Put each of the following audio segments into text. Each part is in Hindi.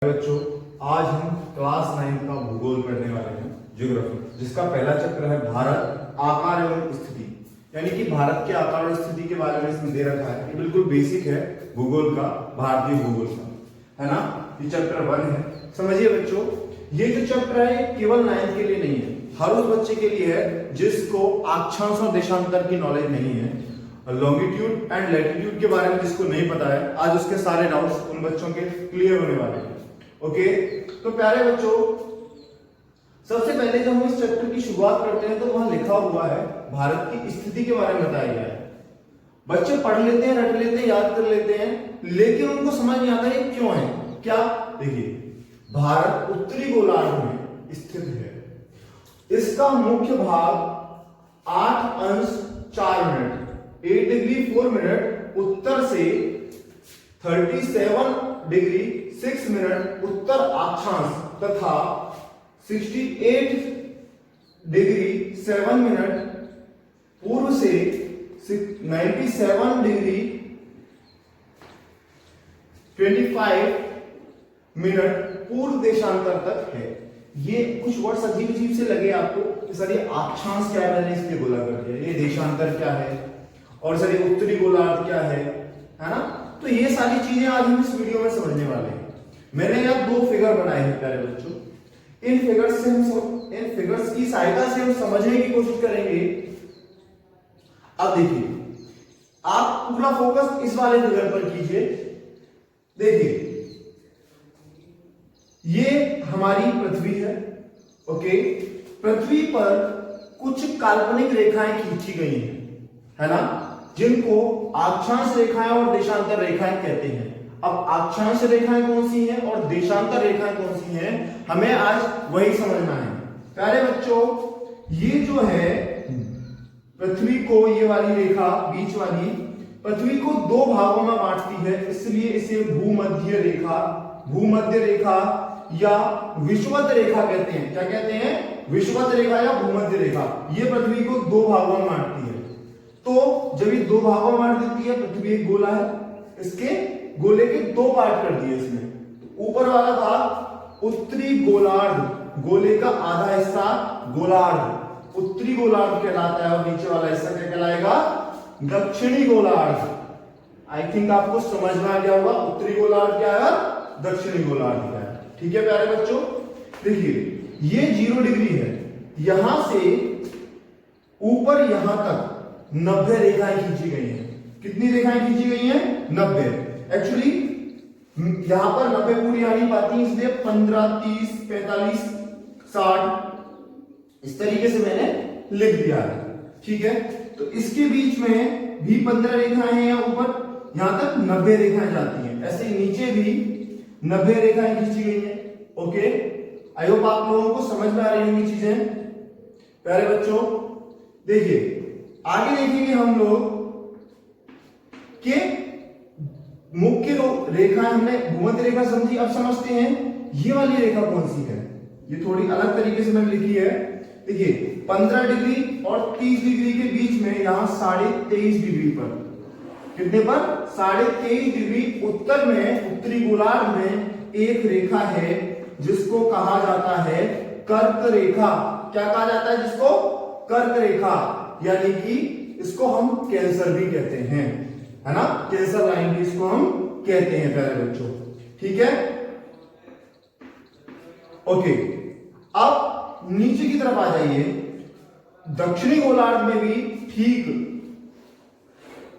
बच्चों, आज हम क्लास 9 का भूगोल पढ़ने वाले हैं, ज्योग्राफी, जिसका पहला चैप्टर है भारत, आकार एवं स्थिति। यानी कि भारत के आकार और स्थिति के बारे में इसमें दे रखा है। ये बिल्कुल बेसिक है भूगोल का, भारतीय भूगोल का, है ना। ये चैप्टर 1 है। समझिए बच्चों, ये जो चैप्टर है ये केवल 9th के लिए नहीं है, हर उस बच्चे के लिए है जिसको अक्षांश और देशांतर की नॉलेज नहीं है, लॉन्गिट्यूड एंड लैटिट्यूड के बारे में जिसको नहीं पता है। आज उसके सारे डाउट्स उन बच्चों के क्लियर होने वाले हैं। ओके, तो प्यारे बच्चों, सबसे पहले जब हम इस चैप्टर की शुरुआत करते हैं तो वहां लिखा हुआ है भारत की स्थिति के बारे में बताया गया है। बच्चे पढ़ लेते हैं, रट लेते हैं, याद कर लेते हैं, लेकिन उनको समझ नहीं आता ये क्यों है। क्या? देखिए, भारत उत्तरी गोलार्ध में स्थित है। इसका मुख्य भाग 8 अंश 4 मिनट 8 डिग्री 4 मिनट उत्तर से 37 डिग्री 6 मिनट उत्तर अक्षांश तथा 68 डिग्री 7 मिनट पूर्व से 97 डिग्री 25 मिनट पूर्व देशांतर तक है। ये कुछ वर्ड्स अजीब अजीब से लगे आपको, सर ये अक्षांश क्या है, मैंने इसलिए बोला कर दिया, ये देशांतर क्या है, और सर ये उत्तरी गोलार्ध क्या है ना। तो ये सारी चीजें आज हम इस वीडियो में समझने वाले हैं। मैंने यहाँ 2 फिगर बनाए हैं प्यारे बच्चों। इन फिगर्स की सहायता से हम समझने की कोशिश करेंगे। अब देखिए, आप पूरा फोकस इस वाले फिगर पर कीजिए। देखिए, ये हमारी पृथ्वी है। ओके, पृथ्वी पर कुछ काल्पनिक रेखाएं खींची गई हैं, है ना, जिनको अक्षांश रेखाएं और देशांतर रेखाएं कहते हैं। अब अक्षांश रेखाएं कौन सी हैं और देशांतर रेखाएं कौन सी हैं, हमें आज वही समझना है। प्यारे बच्चों, ये जो है पृथ्वी को, ये वाली रेखा बीच वाली पृथ्वी को 2 भागों में बांटती है, इसलिए इसे भूमध्य रेखा या विषुवत रेखा कहते हैं। क्या कहते हैं? विषुवत रेखा या भूमध्य रेखा। ये पृथ्वी को 2 भागों में बांटती है। तो जब ये 2 भागों में बांट देती है, पृथ्वी एक गोला है, इसके गोले के 2 पार्ट कर दिए इसने। तो ऊपर वाला भाग उत्तरी गोलार्ध, गोले का आधा हिस्सा गोलार्ध, उत्तरी गोलार्ध कहलाता है, और नीचे वाला हिस्सा क्या कहलाएगा? दक्षिणी गोलार्ध। आई थिंक आपको समझ में आ गया होगा उत्तरी गोलार्ध क्या है, दक्षिणी गोलार्ध क्या है। ठीक है प्यारे बच्चों, देखिए ये 0 डिग्री है, यहां से ऊपर यहां तक 90 रेखाएं खींची गई हैं। कितनी रेखाएं खींची गई हैं? 90। एक्चुअली यहां पर 90 पूरी आ नहीं पाती, इसलिए 15, 30, 45, 60 इस तरीके से मैंने लिख दिया है। ठीक है, तो इसके बीच में भी 15 रेखाएं हैं, या ऊपर यहां तक 90 रेखाएं जाती हैं। ऐसे नीचे भी 90 रेखाएं खींची गई हैं। ओके, आई होप आप लोगों को समझ में आ रही होंगी चीजें। प्यारे बच्चों, देखिए आगे देखेंगे हम लोग कि मुख्य रेखा हमने भूमध्य रेखा समझी। अब समझते हैं ये वाली रेखा कौन सी है। ये थोड़ी अलग तरीके से मैंने लिखी है। देखिए 15 डिग्री और 30 डिग्री के बीच में यहां 23.5 डिग्री पर, कितने पर? 23.5 डिग्री उत्तर में, उत्तरी गोलार्ध में एक रेखा है जिसको कहा जाता है कर्क रेखा। क्या कहा जाता है जिसको? कर्क रेखा, यानी कि इसको हम कैंसर भी कहते हैं, है ना, कैंसर लाइन भी इसको हम कहते हैं प्यारे बच्चों। ठीक है, ओके। अब नीचे की तरफ आ जाइए। दक्षिणी गोलार्ध में भी ठीक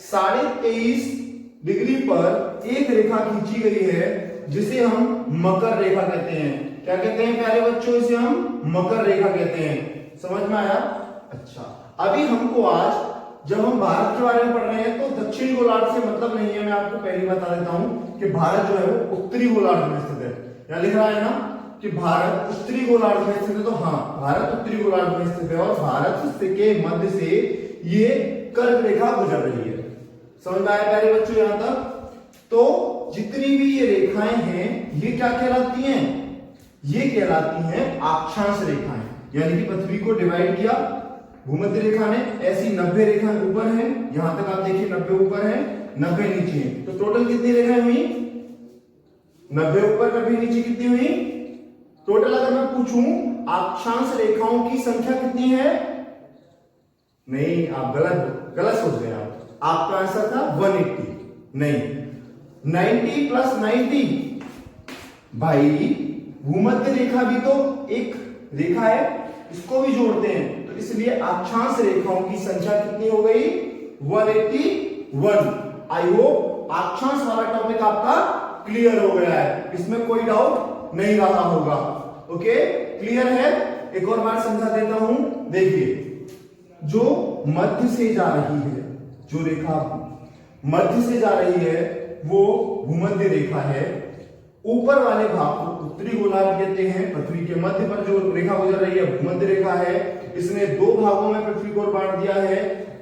23.5 डिग्री पर एक रेखा खींची गई है जिसे हम मकर रेखा कहते हैं। क्या कहते हैं प्यारे बच्चों? इसे हम मकर रेखा कहते हैं। समझ में आया? अच्छा, अभी हमको आज जब हम भारत के बारे में पढ़ रहे हैं तो दक्षिणी गोलार्ध से मतलब नहीं है। मैं आपको पहले बता देता हूं कि भारत जो है वो उत्तरी गोलार्ध में स्थित है। यहां लिख रहा है ना कि भारत उत्तरी गोलार्ध में स्थित है, तो हाँ, भारत उत्तरी गोलार्ध में स्थित है, और भारत के मध्य से ये कर्क रेखा गुजर रही है। समझ में आया प्यारे बच्चों यहां तक? तो जितनी भी ये रेखाएं हैं ये क्या कहलाती हैं? ये कहलाती हैं अक्षांश रेखाएं। यानी कि पृथ्वी को डिवाइड किया भूमध्य रेखा ने, ऐसी 90 रेखाएं ऊपर है, यहां तक आप देखिए 90 ऊपर है, 90 नीचे है, तो टोटल कितनी रेखाएं हुई? 90 ऊपर 90 नीचे कितनी हुई? टोटल अगर मैं पूछूं अक्षांश रेखाओं की संख्या कितनी है? नहीं, आप गलत सोच रहे हैं। आपका आंसर था 180। नहीं, 90 प्लस 90 भाई, भूमध्य रेखा भी तो एक रेखा है, इसको भी जोड़ते हैं, तो इसलिए अक्षांश रेखाओं की संख्या कितनी हो गई? 181। आई होप अक्षांश वाला टॉपिक आपका क्लियर हो गया है, इसमें कोई डाउट नहीं रहा होगा। ओके, क्लियर है? एक और बार समझा देता हूं। देखिए, जो मध्य से जा रही है, जो रेखा मध्य से जा रही है वो भूमध्य रेखा है। ऊपर वाले भाग को उत्तरी गोलार्ध कहते हैं। पृथ्वी के मध्य पर जो रेखा गुजर रही है भूमध्य रेखा है। इसने दो भागों में पृथ्वी को बांट दिया है,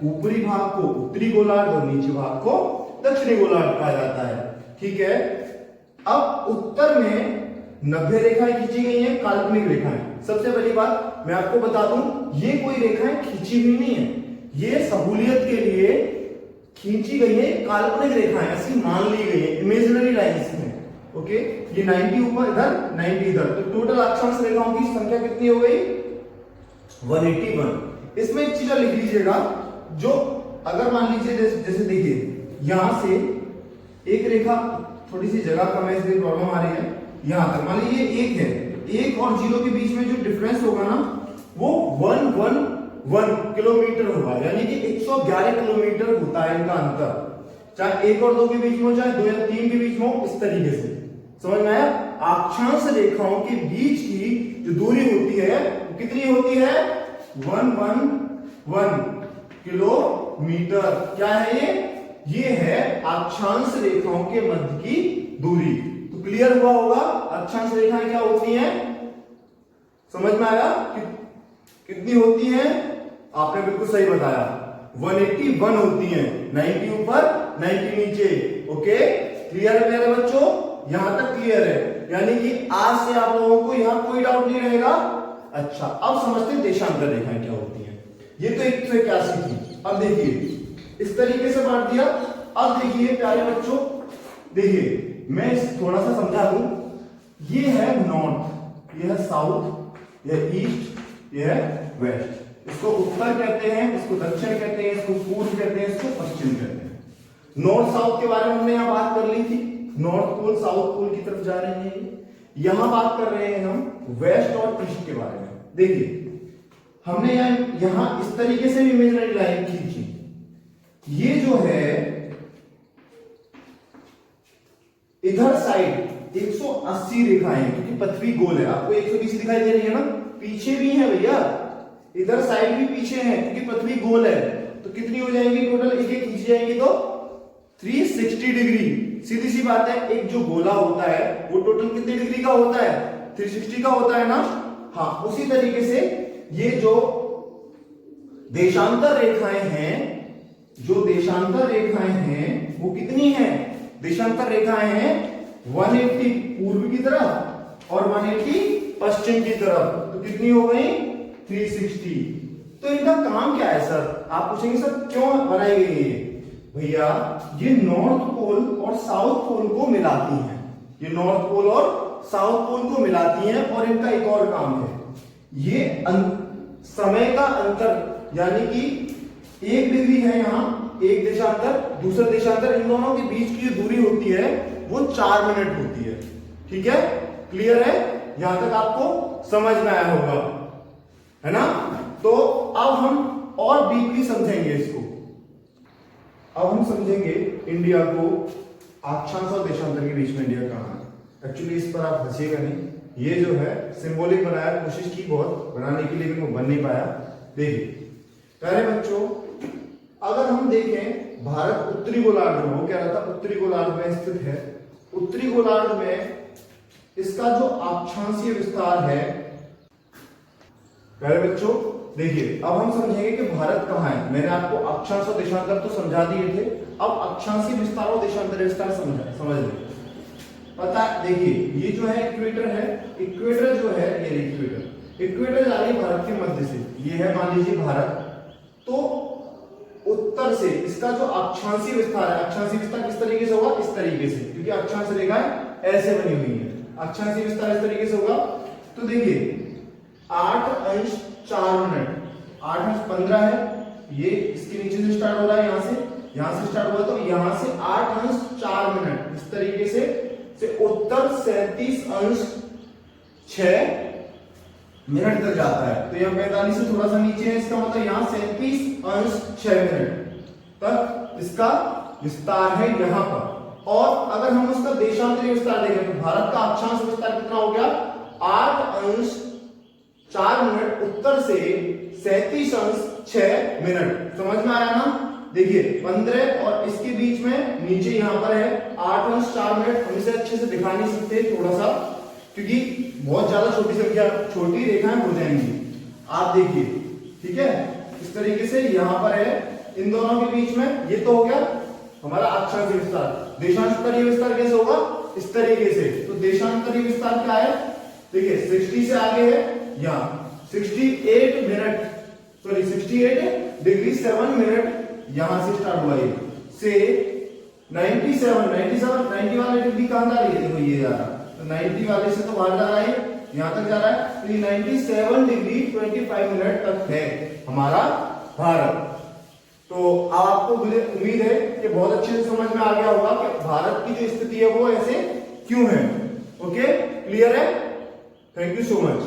ऊपरी भाग को उत्तरी गोलार्ध और नीचे भाग को दक्षिणी गोलार्ध कहा जाता है। ठीक है, अब उत्तर में 90 रेखाएं खींची गई हैं, काल्पनिक रेखाएं। सबसे पहली बात मैं आपको बता दूं, ये कोई रेखाएं खींची हुई नहीं है, ये सहूलियत के लिए खींची गई है, काल्पनिक रेखाएं ऐसी मान ली गई है, इमेजिनरी लाइंस में। ओके, ये 90 ऊपर, इधर 90 इधर, तो टोटल अक्षांश रेखाओं की संख्या कितनी हो गई? 181। इसमें एक चीज लिख लीजिएगा, जो अगर मान लीजिए जैसे देखिए यहां से एक रेखा, थोड़ी सी जगह कम है इसलिए प्रॉब्लम आ रही है, यहां तक मान लीजिए एक है, एक और जीरो के बीच में जो डिफरेंस होगा ना वो 111 किलोमीटर होगा, यानी कि 111 किलोमीटर होता है इनका अंतर, चाहे एक और दो के बीच में हो, चाहे दो या तीन के बीच में हो, इस तरीके से। समझ में आया? अक्षांश रेखाओं के बीच की जो दूरी होती है वो कितनी होती है? 111 किलोमीटर। क्या है ये? ये है अक्षांश रेखाओं के मध्य की दूरी। तो क्लियर हुआ होगा अक्षांश रेखाएं क्या होती हैं? समझ में आया कितनी होती हैं? आपने बिल्कुल सही बताया, 181 होती हैं, 90 ऊपर 90 नीचे। ओके, क्लियर है मेरे बच्चों? यहां तक क्लियर है, यानी कि आज से आप लोगों को यहां कोई डाउट नहीं रहेगा। अच्छा, अब समझते हैं देशांतर रेखाएं क्या होती हैं। ये तो 181 थी, अब देखिए इस तरीके से बांट दिया। अब देखिए प्यारे बच्चों, देखिए मैं थोड़ा सा समझा दूं, ये है नॉर्थ, ये है साउथ, ये है ईस्ट, ये है वेस्ट। इसको उत्तर कहते हैं, इसको दक्षिण कहते हैं, इसको पूर्व कहते हैं, इसको पश्चिम कहते हैं। नॉर्थ साउथ के बारे में हमने यहां बात कर ली थी, नॉर्थ पोल साउथ पोल की तरफ जा रहे हैं। यहां बात कर रहे हैं हम वेस्ट और ईस्ट के बारे में। देखिए हमने यहां इस तरीके से भी इमेजिनरी लाइन खींची। ये जो है इधर साइड 180 रेखाएं, क्योंकि पृथ्वी गोल है, आपको 120 दिखाई दे रही है ना, पीछे भी है भैया, इधर साइड भी पीछे है क्योंकि पृथ्वी गोल है। तो कितनी हो जाएंगी टोटल? एक एक खींच जाएंगी तो 360 डिग्री। सीधी सी बात है, एक जो गोला होता है वो टोटल कितने डिग्री का होता है? 360 का होता है ना। हाँ, उसी तरीके से ये जो देशांतर रेखाएं हैं, जो देशांतर रेखाएं हैं वो कितनी हैं? देशांतर रेखाएं हैं 180 पूर्व की तरफ और 180 पश्चिम की तरफ, तो कितनी हो गई? 360। तो इनका काम क्या है सर? आप पूछेंगे सर क्यों बनाई गई है? भैया ये नॉर्थ पोल और साउथ पोल को मिलाती हैं, ये नॉर्थ पोल और साउथ पोल को मिलाती हैं, और इनका एक और काम है, ये समय का अंतर, यानी कि 1 डिग्री है यहां, एक देशांतर दूसरा देशांतर, इन दोनों के बीच की जो दूरी होती है वो 4 मिनट होती है। ठीक है, क्लियर है? यहां तक आपको समझ में आया होगा, है ना? तो अब हम और डीपली समझेंगे इसको। अब हम समझेंगे इंडिया को, अक्षांश और देशांतर के बीच में इंडिया कहां है। एक्चुअली इस पर आप हंसिएगा नहीं, ये जो है सिंबॉलिक बनाया, कोशिश की बहुत बनाने की, लेकिन वो बन नहीं पाया। देखिए प्यारे बच्चों, अगर हम देखें भारत उत्तरी गोलार्ध में, वो कह रहा था उत्तरी गोलार्ध में स्थित है। उत्तरी गोलार्ध में इसका जो अक्षांशीय विस्तार है, प्यारे बच्चों देखिए, अब हम समझेंगे कि भारत कहां है। मैंने आपको अक्षांश और देशांतर तो समझा दिए थे, अब अक्षांशीय विस्तार और देशांतर विस्तार समझ लें। पता, देखिए ये जो है इक्वेटर है, इक्वेटर जो है ये इक्वेटर जा रही है भारत के मध्य से, ये है मान लीजिए भारत। तो उत्तर से इसका जो अक्षांशीय विस्तार है, अक्षांशीय विस्तार किस तरीके से होगा? इस तरीके से, क्योंकि अक्षांश रेखा है ऐसे बनी हुई है। अक्षांशीय विस्तार इस तरीके से होगा। तो देखिए 8 अंश 4 मिनट, 8 अंश 15 है, ये इसके नीचे से स्टार्ट हो रहा है, यहां से स्टार्ट हुआ, तो यहां से 8 अंश 4 मिनट इस तरीके से उत्तर 37 अंश 6 मिनट तक जाता है। तो यहाँ 45 से थोड़ा सा नीचे है, इसका मतलब यहाँ 37 अंश 6 मिनट तक इसका विस्तार है यहाँ पर। और अगर हम उसका देशांतरीय विस्तार देखें तो भारत का अक्षांश विस्तार कितना हो गया, 8 अंश 4 मिनट उत्तर से 37 अंश 6 मिनट। समझ में आया ना? देखिए 15 और इसके बीच में नीचे यहां पर है 8 अंश 4 मिनट। हम इसे अच्छे से दिखा नहीं सकते थोड़ा सा, क्योंकि बहुत ज्यादा छोटी संख्या, छोटी रेखाएं हो जाएंगी। आप देखिए, ठीक है, इस तरीके से यहां पर है, इन दोनों के बीच में ये तो हो गया हमारा अक्षांशीय विस्तार। देशांतरीय विस्तार कैसे होगा, इस तरीके से। तो देशांतरीय विस्तार क्या है, देखिए 60 से आगे है, यहाँ 68 मिनट, सॉरी 68 डिग्री 7 मिनट यहां से स्टार्ट हुआ, ये से 90 वाले डिग्री कहां जा रही है, देखो ये जा रहा है, तो 90 वाले से तो बाहर जा रहा है, यहां तक जा रहा है। तो ये 97 डिग्री 25 मिनट तक है हमारा भारत। तो आपको मुझे उम्मीद है कि बहुत अच्छे से समझ में आ गया होगा कि भारत की जो स्थिति है वो ऐसे क्यों है। ओके, क्लियर है? Thank you so much.